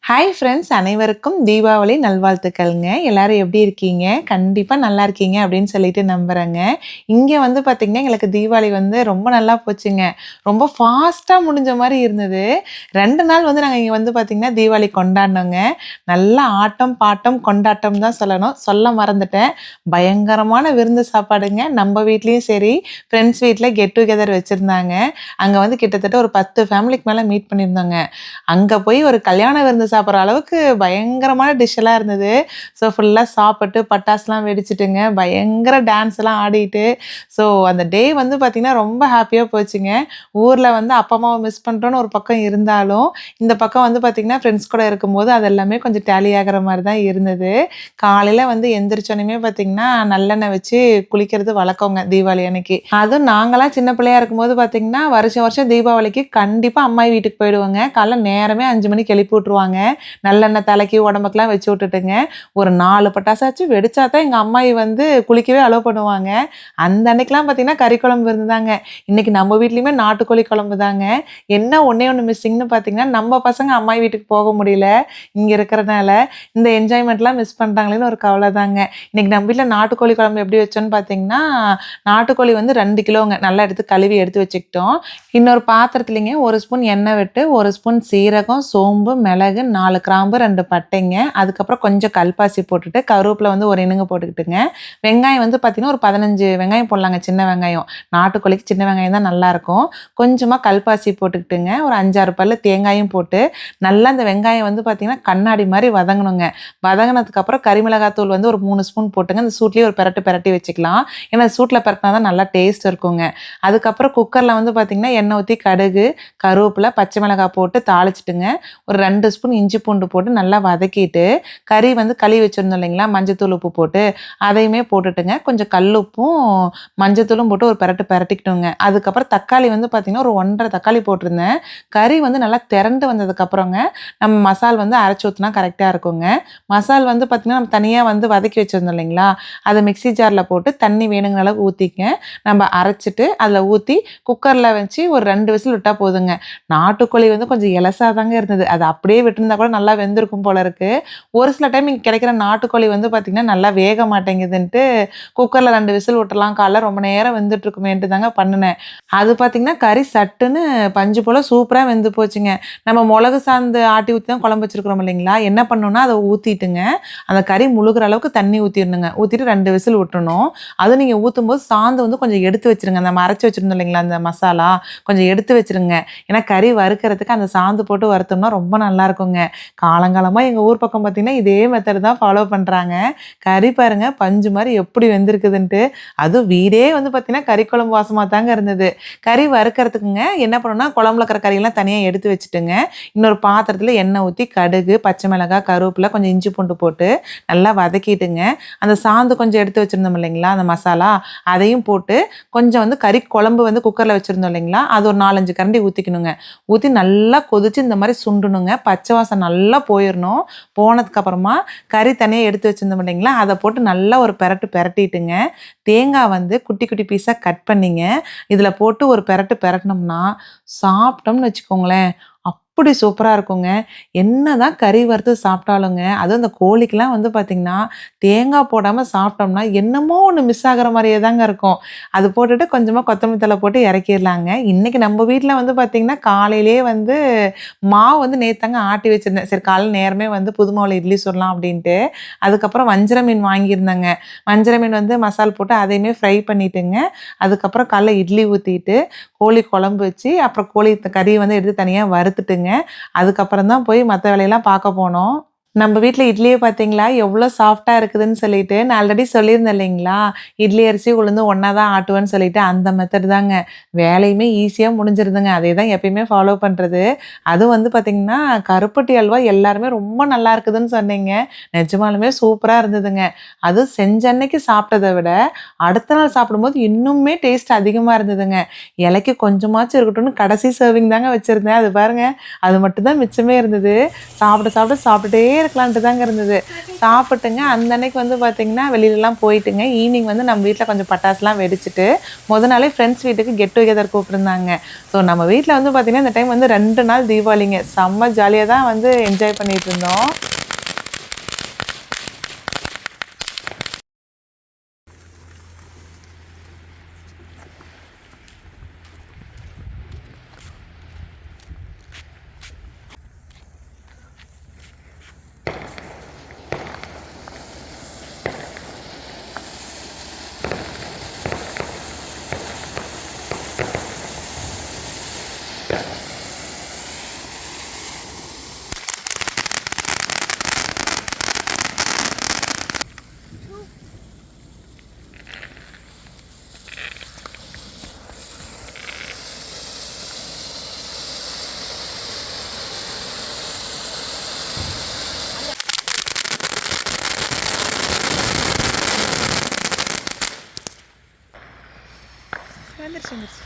Hi friends, அனைவருக்கும் தீபாவளி நல்வாழ்த்துக்கள்ங்க. எல்லாரும் எப்படி இருக்கீங்க? கண்டிப்பா நல்லா இருக்கீங்க அப்படின்னு சொல்லிட்டு நம்புறேங்க. இங்க வந்து பார்த்தீங்கன்னா, எங்களுக்கு தீபாவளி வந்து ரொம்ப நல்லா போச்சுங்க. ரொம்ப ஃபாஸ்ட்டா முடிஞ்ச மாரி இருந்தது. 2 நாள் வந்து நாங்க இங்க வந்து பார்த்தீங்கன்னா, தீபாவளி கொண்டாடினோங்க. நல்லா ஆட்டம், பாட்டம், கொண்டாட்டம் தான் சொல்லணும். சொல்ல மறந்துட்டேன். பயங்கரமான விருந்து சாப்பாடுங்க. நம்ம வீட்லயும் சரி, ஃப்ரெண்ட்ஸ் வீட்ல கெட் டுகெதர் வச்சிருந்தாங்க. அங்க வந்து கிட்டத்தட்ட ஒரு 10 ஃபேமிலிக்கு மேல மீட் பண்ணியிருந்தோங்க. அங்க போய் ஒரு கல்யாண விருந்து சாப்பிடுற அளவுக்கு பயங்கரமான டிஷ் எல்லாம் இருந்தது. ஸோ ஃபுல்லா சாப்பிட்டு பட்டாசுலாம் வெடிச்சுட்டுங்க. பயங்கர டான்ஸ்லாம் ஆடிட்டு, ஸோ அந்த டே வந்து பார்த்தீங்கன்னா, ரொம்ப ஹேப்பியா போச்சுங்க. ஊர்ல வந்து அப்பா, அம்மாவ மிஸ் பண்றோம்னு ஒரு பக்கம் இருந்தாலும், இந்த பக்கம் வந்து பார்த்தீங்கன்னா, ஃப்ரெண்ட்ஸ் கூட இருக்கும்போது அது எல்லாமே கொஞ்சம் டேலி ஆகுற மாரி தான் இருந்தது. காலையில வந்து எந்திரிச்சோனயுமே பார்த்தீங்கன்னா, நல்லெண்ணெய் வச்சு குளிக்கிறது வழக்கங்க தீபாவளி அன்னைக்கு. அதுவும் நாங்கலாம் சின்ன பிள்ளையா இருக்கும்போது பார்த்தீங்கன்னா, வருஷம் வருஷம் தீபாவளிக்கு கண்டிப்பா அம்மாயி வீட்டுக்கு போயிடுவோங்க. காலைல நேரமே 5 மணிக்கு எழுப்பி விட்டுருவாங்க. நல்லெண்ணெய் தலைக்கு, உடம்புக்குலாம் வச்சு விட்டுட்டுங்க. ஒரு 4 பட்டாசாச்சும் வெடிச்சா தான் எங்க அம்மாயி வந்து குளிக்கவே அலோவ் பண்ணுவாங்க. அந்த அன்னைக்குலாம் பார்த்தீங்கன்னா, கறி குழம்பு இருந்தாங்க. இன்னைக்கு நம்ம வீட்லயுமே நாட்டுக்கோழி குழம்பு தாங்க. என்ன ஒண்ணே ஒண்ணு மிஸ்ஸிங்ன்னு பார்த்தீங்கன்னா, நம்ம பசங்க அம்மாயி வீட்டுக்கு போக முடியல. இங்க இருக்கிறனால, இந்த என்ஜாய்மெண்ட்லாம் மிஸ் பண்றாங்களேன்னு ஒரு கவல தாங்க. இன்னைக்கு நம்ம வீட்ல நாட்டுக்கோழி குழம்பு எப்படி வச்சோன்னு பார்த்தீங்கன்னா, நாட்டுக்கோழி வந்து 2 கிலோங்க. நல்லா எடுத்து கழுவி எடுத்து வச்சுக்கிட்டோம். இன்னொரு பாத்திரத்துலங்க 1 ஸ்பூன் எண்ணெய் விட்டு, 1 ஸ்பூன் சீரகம், சோம்பு, மிளகு, 4 கிராம்பு, 2 பட்டைங்க. அதுக்கப்புறம் கொஞ்சம் கல்பாசி போட்டுட்டு, கருவேப்பில வந்து ஒரு இனுங்க போட்டுக்கிட்டுங்க. வெங்காயம் வந்து பார்த்தீங்கன்னா, ஒரு 15 வெங்காயம் போடலாங்க, சின்ன வெங்காயம். நாட்டுக்கோழிக்கு சின்ன வெங்காயம் தான் நல்லாயிருக்கும். கொஞ்சமா கல்பாசி போட்டுக்கிட்டுங்க, ஒரு 5, 6 பல்லு தேங்காயும் போட்டு, நல்லா அந்த வெங்காயம் வந்து பார்த்தீங்கன்னா, கண்ணாடி மாரி வதங்கணுங்க. வதங்குனதுக்கப்புறம் கறி மிளகாத்தூள் வந்து ஒரு 3 ஸ்பூன் போட்டுங்க. அந்த சூட்லயே ஒரு பெரட்டு பெரட்டி வச்சுக்கலாம். ஏன்னா சூட்ல பெரட்டினா தான் நல்லா டேஸ்ட் இருக்குங்க. அதுக்கப்புறம் குக்கர்ல வந்து பார்த்தீங்கன்னா, எண்ணெய் ஊத்தி கடுகு, கருவேப்பில, பச்சை மிளகாய் போட்டு தாளிச்சுட்டுங்க. ஒரு 2 ஸ்பூன் இஞ்சி பூண்டு போட்டு நல்லா வதக்கிட்டு, கறி வந்து கழுவி வச்சிருந்தோம் இல்லைங்களா? மஞ்சத்தூள், உப்பு போட்டு அதையுமே போட்டுட்டுங்க. கொஞ்சம் கல்லுப்பும், மஞ்சத்தூளும் போட்டு ஒரு பெரட்டு பெரட்டிக்கிட்டோங்க. அதுக்கப்புறம் தக்காளி வந்து பார்த்தீங்கன்னா, ஒரு 1 1/2 தக்காளி போட்டிருந்தேன். கறி வந்து நல்லா திரண்டு வந்ததுக்கப்புறங்க, நம்ம மசால் வந்து அரைச்சு ஊத்துனா கரெக்ட்டா இருக்குங்க. மசால் வந்து பார்த்தீங்கன்னா, நம்ம தனியா வந்து வதக்கி வச்சிருந்தோம் இல்லைங்களா? அத மிக்ஸி ஜார்ல போட்டு தண்ணி வேணுங்கிற அளவு ஊத்திக்கங்க. நம்ம அரைச்சுட்டு அதில ஊத்தி குக்கர்ல வச்சு ஒரு 2 விசில் விட்டா போதுங்க. நாட்டுக்கோழி வந்து கொஞ்சம் எலசா தாங்க இருந்தது. அது அப்படியே விட்டுருந்தா கூட நல்லா வெந்திருக்கும் போல இருக்கு. ஒரு சில டைம் இங்க கிடைக்கிற நாட்டுக்கோழி வந்து பார்த்தீங்கன்னா, நல்லா வேக மாட்டேங்குதுன்ட்டு குக்கர்ல 2 விசில் விட்டுறலாம். காலைல ரொம்ப நேரம் வெந்துட்டு இருக்குமேன்ட்டு தாங்க பண்ணுனேன். அது பார்த்தீங்கன்னா, கறி சட்டுன்னு பஞ்சு போல சூப்பரா வெந்து போச்சுங்க. நம்ம மொளகு சாந்து ஆட்டி ஊத்தி தான் குழம்பு வச்சிருக்கிறோம் இல்லைங்களா? என்ன பண்ணணும்னா, அத ஊத்திட்டுங்க, அந்த கறி முழுகுற அளவுக்கு தண்ணி ஊத்திரணுங்க. ஊத்திட்டு 2 விசில் விட்டுறணும். அதுவும் நீங்க ஊத்தும்போது சாந்து வந்து கொஞ்சம் எடுத்து வச்சுருங்க. நம்ம அரைச்சு வச்சிருந்தோம் இல்லைங்களா? அந்த மசாலா கொஞ்சம் எடுத்து வச்சுருங்க. ஏன்னா கறி வறுக்கிறதுக்கு அந்த சாந்து போட்டு வறுத்தோம்னா ரொம்ப நல்லாருக்குங்க. காலங்காலமா எங்க ஊர் பக்கம் பார்த்தீங்கன்னா, இதே மெத்தட் தான் ஃபாலோ பண்றாங்க. கறி பாருங்க பஞ்சு மாரி எப்படி வெந்திருக்குதுன்ட்டு. அதுவும் வீடே வந்து பார்த்தீங்கன்னா, கறி குழம்பு வாசமா தாங்க இருந்தது. கறி வறுக்கிறதுக்குங்க என்ன பண்ணணும்னா, குழம்புல இருக்கிற கறியெல்லாம் தனியா எடுத்து வச்சுட்டுங்க, இன்னொரு பாத்திரத்தில எண்ணெய் ஊத்தி கடுகு, பச்சை மிளகாய், கருவேப்பில, கொஞ்சம் இஞ்சி பூண்டு போட்டு நல்லா வதக்கிட்டுங்க, அந்த சாந்து கொஞ்சம் எடுத்து வச்சிருந்தோம் இல்லைங்களா? அந்த மசாலா, அதையும் போட்டு கொஞ்சம் வந்து கறி குழம்பு வந்து குக்கர்ல வச்சிருந்தோம் இல்லைங்களா? அது ஒரு 4, 5 கரண்டி ஊத்திக்கணுங்க. ஊத்தி நல்லா கொதிச்சு இந்த மாரி சுண்டணுங்க. பச்சை வாசம் நல்லா போயிறணும். போனதுக்கு அப்புறமா கறி தனியா எடுத்து வச்சிருந்தோம் இல்லைங்களா? அத போட்டு நல்லா ஒரு பெரட்டு பெரட்டிட்டுங்க, தேங்காய் வந்து குட்டி குட்டி பீஸா கட் பண்ணிங்க, இதில போட்டு ஒரு பெரட்டு பெரட்டுனோம்னா, சாப்பிட்டோம்னு வச்சுக்கோங்களேன், அப்படி சூப்பரா இருக்குங்க. என்னதான் கறி வறுத்து சாப்பிட்டாலுங்க, அதுவும் இந்த கோழிக்கெல்லாம் வந்து பார்த்தீங்கன்னா, தேங்காய் போடாம சாப்பிட்டோம்னா, என்னமோ ஒண்ணு மிஸ் ஆகுற மாரியே தாங்க இருக்கும். அது போட்டுட்டு கொஞ்சமா கொத்தமல்லி தழை போட்டு இறக்கிர்லாங்க. இன்னைக்கு நம்ம வீட்ல வந்து பார்த்தீங்கன்னா, காலையிலேயே வந்து மாவு வந்து நேத்தாங்க ஆட்டி வச்சிருந்தேன். சரி காலைல நேரமே வந்து புது மாவுல இட்லி சுடலாம் அப்படின்ட்டு. அதுக்கப்புறம் வஞ்சர மீன் வாங்கியிருந்தேங்க. வஞ்சர மீன் வந்து மசால் போட்டு அதையுமே ஃப்ரை பண்ணிட்டுங்க. அதுக்கப்புறம் காலைல இட்லி ஊத்திட்டு, கோழி குழம்பு வச்சு, அப்புறம் கோழி கறிய வந்து எடுத்து தனியா வறுத்துட்டுங்க. அதுக்கப்புறம் தான் போய் மத்த வேலையெல்லாம் பார்க்க போனோம். நம்ம வீட்ல இட்லியே பார்த்தீங்களா, எவ்ளோ சாஃப்ட்டா இருக்குதுன்னு சொல்லிட்டு, நான் ஆல்ரெடி சொல்லியிருந்தேன் இல்லைங்களா? இட்லி அரிசி, உளுந்தும் ஒண்ணா தான் ஆட்டுவேன்னு சொல்லிட்டு, அந்த மெத்தட் தாங்க. வேலையுமே ஈஸியா முடிஞ்சிருதுங்க. அதே தான் எப்பயுமே ஃபாலோ பண்றது. அதுவும் வந்து பார்த்தீங்கன்னா, கருப்பட்டி அல்வா எல்லாருமே ரொம்ப நல்லா இருக்குதுன்னு சொன்னீங்க. நிஜமாலுமே சூப்பரா இருந்ததுங்க. அதுவும் செஞ்ச அன்னைக்கு சாப்பிட்டத விட, அடுத்த நாள் சாப்பிடும்போது இன்னுமே டேஸ்ட் அதிகமா இருந்ததுங்க. இலைக்கு கொஞ்சமாச்சும் இருக்கட்டும்னு கடைசி சர்விங் தாங்க வச்சிருந்தேன். அது பாருங்க, அது மட்டும் தான் மிச்சமே இருந்தது. சாப்பிட சாப்பிட சாப்பிட்டுட்டே இருக்கலான்ட்டு தாங்க இருந்தது. சாப்பிட்டுங்க அந்த அன்னைக்கு வந்து பார்த்திங்கன்னா வெளியிலலாம் போயிட்டுங்க ஈவினிங் வந்து நம்ம வீட்டில் கொஞ்சம் பட்டாசுலாம் வெடிச்சிட்டு நாளே ஃப்ரெண்ட்ஸ் வீட்டுக்கு கெட் டுகெதர் கூப்பிட்டுருந்தாங்க. ஸோ நம்ம வீட்டில் வந்து பார்த்திங்கன்னா இந்த டைம் வந்து 2 நாள் தீபாவளிங்க. செம்ம ஜாலியாக தான் வந்து என்ஜாய் பண்ணிட்டு இருந்தோம். வந்துருச்சு வந்துருச்சு.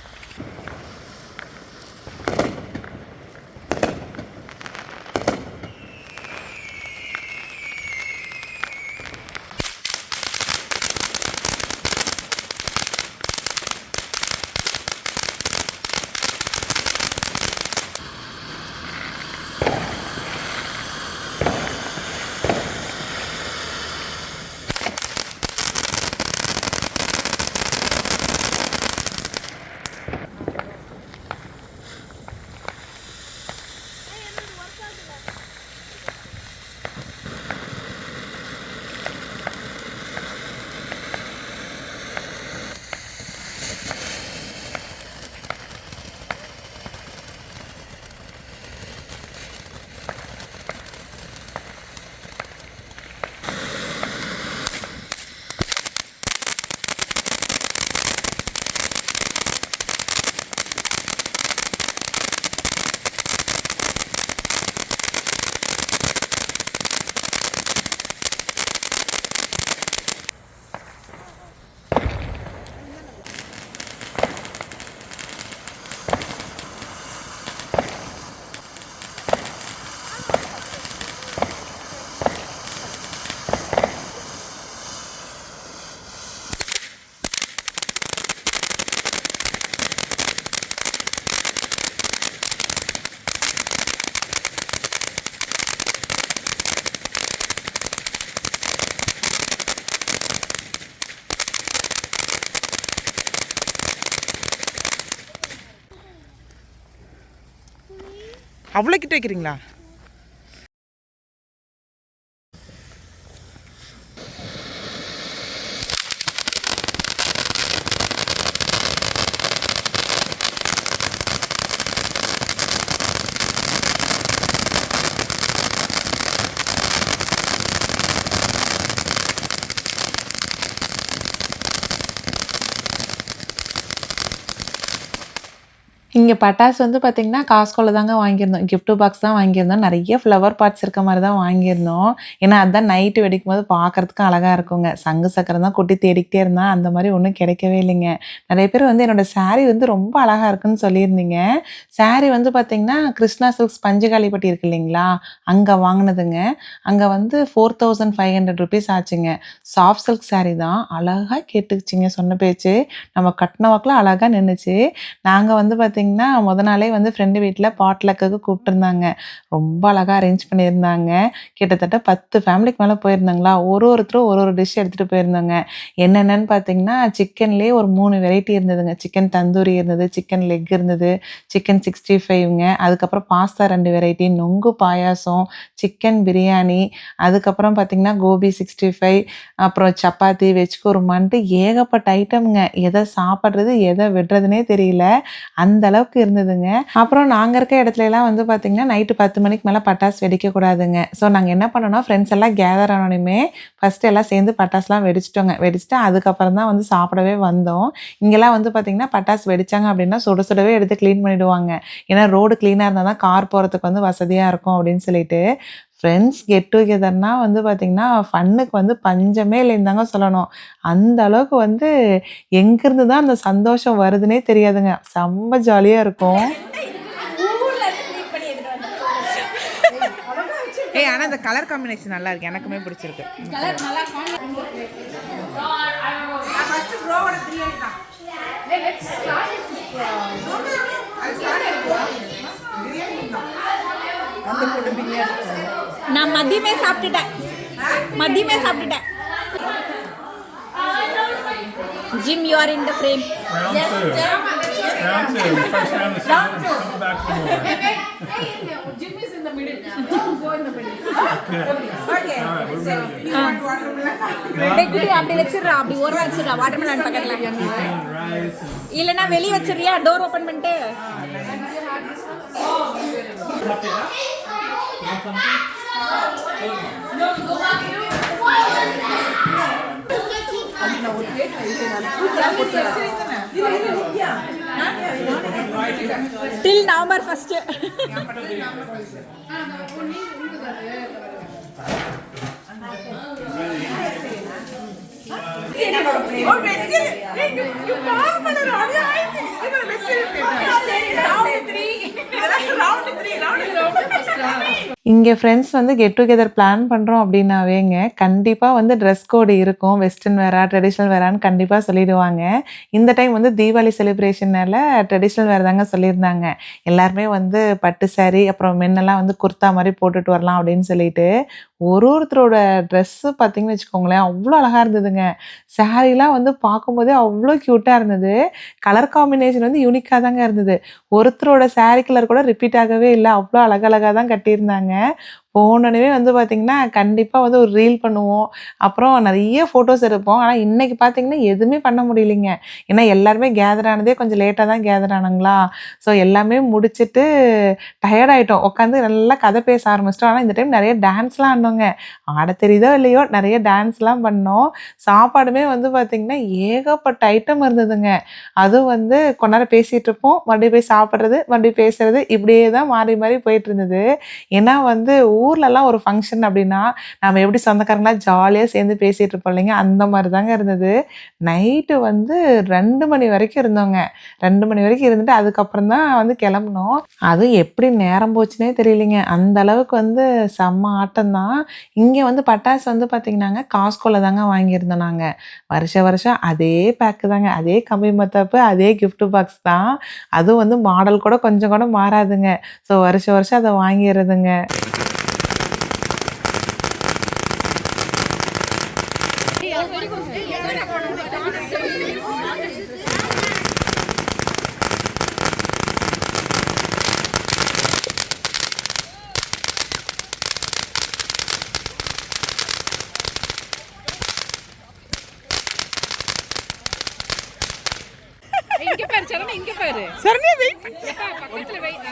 அவ்வளோ கிட்ட வைக்கிறீங்களா? இங்க பட்டாசு வந்து பார்த்தீங்கன்னா, காஸ்கோல தாங்க வாங்கியிருந்தோம். கிஃப்ட் பாக்ஸ் தான் வாங்கியிருந்தோம். நெறைய ஃப்ளவர் பார்ட்ஸ் இருக்க மாரி தான் வாங்கியிருந்தோம். ஏன்னா, அதான் நைட்டு வெடிக்கும்போது பார்க்கறதுக்கு அழகா இருக்குங்க. சங்கு சக்கரம் தான் கொட்டி தேடிக்கிட்டே இருந்தேன். அந்த மாரி ஒண்ணும் கிடைக்கவே இல்லைங்க. நெறைய பேர் வந்து என்னோட சாரி வந்து ரொம்ப அழகா இருக்குன்னு சொல்லியிருந்தீங்க. சாரி வந்து பார்த்தீங்கன்னா, கிருஷ்ணா சில்க்ஸ் பஞ்சுகாலிப்பட்டி இருக்கு இல்லைங்களா? அங்க வாங்குனதுங்க. அங்க வந்து ₹4500 ஆச்சுங்க. சாஃப்ட் சில்க் சாரி தான். அழகா கேட்டுச்சுங்க சொன்ன பேச்சு. நம்ம கட்டுன வாக்குல அழகா நின்னுச்சு. நாங்க வந்து பார்த்தீங்கன்னா, நாளே வந்து ஃப்ரெண்டு வீட்ல பாட்லக்குக்கு கூப்ட்டுருந்தாங்க. ரொம்ப அழகா அரேஞ்ச் பண்ணியிருந்தாங்க. கிட்டத்தட்ட 10 ஃபேமிலிக்கு மேல போயிருந்தாங்களா, ஒருத்தரும் ஒரு டிஷ் எடுத்துட்டு போயிருந்தோங்க. என்னென்னன்னு பார்த்தீங்கன்னா, சிக்கன்லேயே ஒரு 3 வெரைட்டி இருந்ததுங்க. சிக்கன் தந்தூரி இருந்தது, சிக்கன் லெக் இருந்தது, சிக்கன் 65ங்க. அதுக்கப்புறம் பாஸ்தா 2 வெரைட்டி, நொங்கு பாயாசம், சிக்கன் பிரியாணி, அதுக்கப்புறம் பார்த்தீங்கன்னா, கோபி 65, அப்புறம் சப்பாத்தி, வெஜ் குருமான்ட்டு ஏகப்பட்ட ஐட்டம்ங்க. எத சாப்பிடுறது, எத விடுறதுன்னே தெரியல. அந்த அளவுக்கு இருந்ததுங்க. அப்புறம் நாங்க இருக்க இடத்துலலாம் வந்து பார்த்தீங்கன்னா, நைட்டு 10 மணிக்கு மேல பட்டாசு வெடிக்கக்கூடாதுங்க. ஸோ நாங்க என்ன பண்ணோம்னா, ஃப்ரெண்ட்ஸ் எல்லாம் கேதர் ஆனோனயுமே, ஃபர்ஸ்ட்டு எல்லாம் சேர்ந்து பட்டாசுலாம் வெடிச்சுட்டோங்க. வெடிச்சுட்டு அதுக்கப்புறம் தான் வந்து சாப்பிடவே வந்தோம். இங்கெல்லாம் வந்து பார்த்தீங்கன்னா, பட்டாசு வெடிச்சாங்க அப்படின்னா, சுட சுடவே எடுத்து கிளீன் பண்ணிடுவாங்க. ஏன்னா ரோடு கிளீனா இருந்தா தான் கார் போறதுக்கு வந்து வசதியா இருக்கும் அப்படின்னு சொல்லிட்டு. ஃப்ரெண்ட்ஸ் கெட் டுகெதர்னா வந்து பார்த்தீங்கன்னா, ஃபன்னுக்கு வந்து பஞ்சமே இல்லைன்னு தாங்க சொல்லணும். அந்த அளவுக்கு வந்து எங்கேருந்து தான் அந்த சந்தோஷம் வருதுன்னே தெரியாதுங்க. செம்ம ஜாலியா இருக்கும். ஏய் ஆனா இந்த கலர் காம்பினேஷன் நல்லா இருக்கு, எனக்குமே பிடிச்சிருக்கு. கலர் நல்லா ஃபர்ஸ்ட் ப்ரோவோட பிரியாணி தான். Let's start it. நான் மதியமே சாப்பிட்டுட்டேன். Jim, you are in the frame. Round two. First round is coming back for more. Jim is in the middle. Go in the middle. Okay. All right, we're ready. டெக்குடி அப்படி வச்சிரா, அப்படி ஓரமா வச்சிரா watermelon பக்கத்துல. Chicken, rice, and இல்லனா வெளிய வச்சிரியா, door open பண்ணிட்டு. Till November 1st. இங்கே friends வந்து get together plan பண்ணுறோம் அப்படின்னாவேங்க கண்டிப்பாக வந்து ட்ரெஸ் கோடு இருக்கும். வெஸ்டர்ன் வேரா ட்ரெடிஷ்னல் வேரான்னு கண்டிப்பாக சொல்லிடுவாங்க. இந்த டைம் வந்து தீபாவளி செலிப்ரேஷனால் ட்ரெடிஷ்னல் வேர் தாங்க சொல்லியிருந்தாங்க. எல்லாருமே வந்து பட்டு சாரீ அப்புறம் மென்னெல்லாம் வந்து குர்த்தா மாதிரி போட்டுட்டு வரலாம் அப்படின்னு சொல்லிட்டு ஒருத்தரோட ட்ரெஸ்ஸு பார்த்தீங்கன்னு வச்சுக்கோங்களேன், அவ்வளோ அழகாக இருந்ததுங்க. சாரீலாம் வந்து பார்க்கும்போதே அவ்வளோ க்யூட்டாக இருந்தது. கலர் காம்பினேஷன் வந்து யூனிக்காக தாங்க இருந்தது. ஒருத்தரோட சாரீ கலர் கூட ரிப்பீட் ஆகவே இல்லை, அவ்வளோ அழகழகாக தான் கட்டியிருந்தாங்க. போனோடனே வந்து பார்த்திங்கன்னா கண்டிப்பாக வந்து ஒரு ரீல் பண்ணுவோம், அப்புறம் நிறைய ஃபோட்டோஸ் எடுப்போம். ஆனால் இன்றைக்கி பார்த்திங்கன்னா எதுவுமே பண்ண முடியலைங்க. ஏன்னா எல்லாருமே கேதர் ஆனதே கொஞ்சம் லேட்டாக தான் கேதர் ஆனாங்களா. ஸோ எல்லாமே முடிச்சுட்டு டயர்ட் ஆகிட்டோம், உட்காந்து நல்லா கதை பேச ஆரம்பிச்சிட்டோம். ஆனால் இந்த டைம் நிறைய டான்ஸ்லாம் ஆடினோங்க. ஆட தெரியுதோ இல்லையோ நிறைய டான்ஸ்லாம் பண்ணோம். சாப்பாடுமே வந்து பார்த்திங்கன்னா ஏகப்பட்ட ஐட்டம் இருந்ததுங்க. அதுவும் வந்து கொஞ்ச நேரம் பேசிகிட்டு இருப்போம், மறுபடியும் போய் சாப்பிட்றது, மறுபடியும் பேசுறது, இப்படியே தான் மாறி மாறி போயிட்டு இருந்தது. ஏன்னா வந்து ஊர்லலாம் ஒரு ஃபங்க்ஷன் அப்படின்னா நம்ம எப்படி சொந்தக்காரங்களாம் ஜாலியாக சேர்ந்து பேசிகிட்டு இருப்போம் இல்லைங்க, அந்த மாதிரி தாங்க இருந்தது. நைட்டு வந்து 2 மணி வரைக்கும் இருந்தோங்க. 2 மணி வரைக்கும் இருந்துட்டு அதுக்கப்புறம் தான் வந்து கிளம்புனோம். அதுவும் எப்படி நேரம் போச்சுனே தெரியலைங்க, அந்த அளவுக்கு வந்து செம்ம ஆட்டம் தான். இங்கே வந்து பட்டாசு வந்து பார்த்திங்கன்னாங்க காஸ்கோவில் தாங்க வாங்கியிருந்தோம் நாங்கள். வருஷம் அதே பேக்கு தாங்க, அதே கம்பி மத்தாப்பு, அதே கிஃப்ட் பாக்ஸ் தான். அதுவும் வந்து மாடல் கூட கொஞ்சம் கூட மாறாதுங்க. ஸோ வருஷம் அதை வாங்கிடுறதுங்க. இங்க பாரு சரண், இங்க பாரு சரண்யா வெயிட், பக்கத்துல வெயிட்.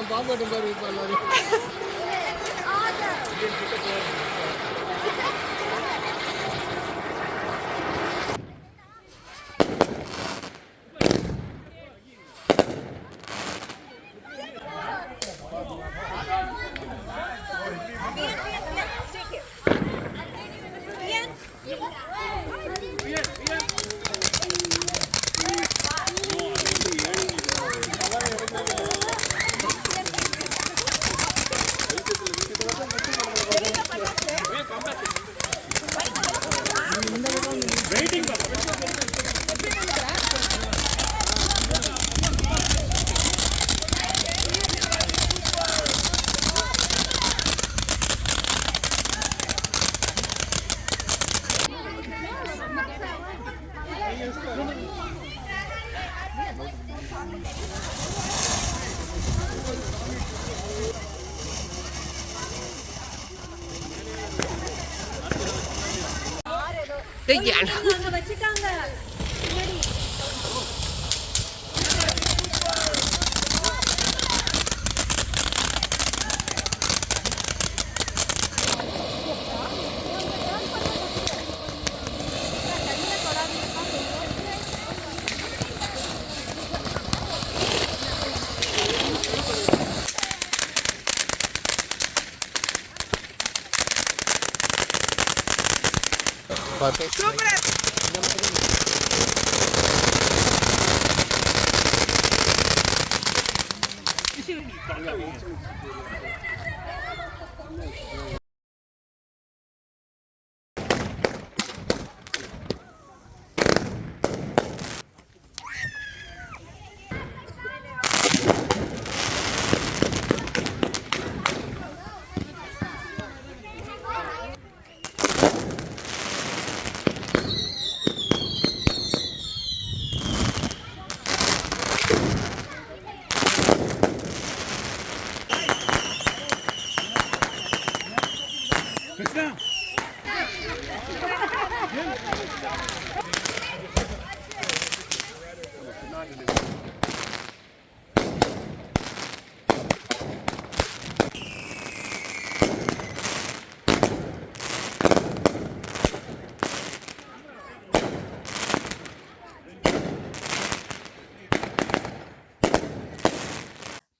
பாம்பாட்டம் பாரு இப்ப எல்லாரும்.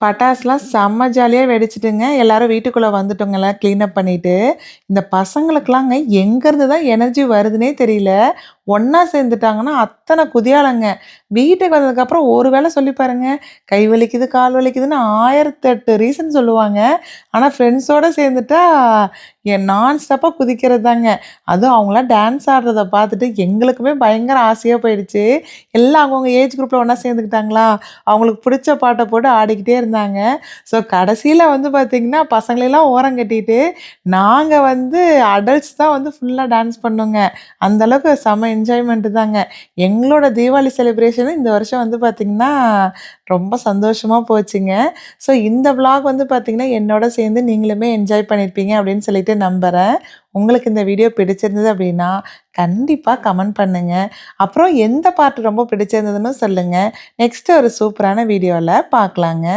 பட்டாசுலாம் செம்ம ஜாலியா வெடிச்சுட்டுங்க. எல்லாரும் வீட்டுக்குள்ள வந்துட்டோங்க எல்லாம் கிளீனப் பண்ணிட்டு. இந்த பசங்களுக்கெல்லாங்க எங்கேருந்து தான் எனர்ஜி வருதுன்னே தெரியல. ஒண்ணா சேர்ந்துட்டாங்கன்னா, அத்தன குதியாலங்க. வீட்டுக்கு வந்ததுக்கப்புறம் ஒரு வேள சொல்லி பாருங்க. கை வலிக்குது, கால் வலிக்குதுன்னு 1008 ரீசன் சொல்லுவாங்க. ஆனா ஃப்ரெண்ட்ஸோட சேர்ந்துட்டா, நான் ஸ்டாப்பா குதிக்கிறது தாங்க. அதுவும் அவங்கலாம் டான்ஸ் ஆடுறத பார்த்துட்டு எங்களுக்குமே பயங்கர ஆசையா போயிடுச்சு. எல்லாம் அவங்கவங்க ஏஜ் குரூப்ல ஒண்ணா சேர்ந்துக்கிட்டாங்களா, அவங்களுக்கு புடிச்ச பாட்ட போட்டு ஆடிக்கிட்டே இருந்தாங்க. ஸோ கடைசியில வந்து பார்த்தீங்கன்னா, பசங்களெல்லாம் ஓரங்கட்டிட்டு, நாங்க வந்து அடல்ட்ஸ் தான் வந்து ஃபுல்லா டான்ஸ் பண்ணோங்க. அந்த அளவுக்கு செம்ம என்ஜாய்மெண்ட் தாங்க. எங்களோட தீபாவளி செலிப்ரேஷன் இந்த வருஷம் வந்து பார்த்தீங்கன்னா, ரொம்ப சந்தோஷமா போச்சுங்க. ஸோ இந்த விளாக் வந்து பார்த்தீங்கன்னா, என்னோட சேர்ந்து நீங்களுமே என்ஜாய் பண்ணியிருப்பீங்க அப்படின்னு சொல்லிட்டு நம்புறேன். உங்களுக்கு இந்த வீடியோ பிடிச்சிருந்தது அப்படின்னா, கண்டிப்பா கமெண்ட் பண்ணுங்க. அப்புறம் எந்த பார்ட் ரொம்ப பிடிச்சிருந்ததுன்னு சொல்லுங்க. நெக்ஸ்ட் ஒரு சூப்பரான வீடியோல பார்க்கலாங்க.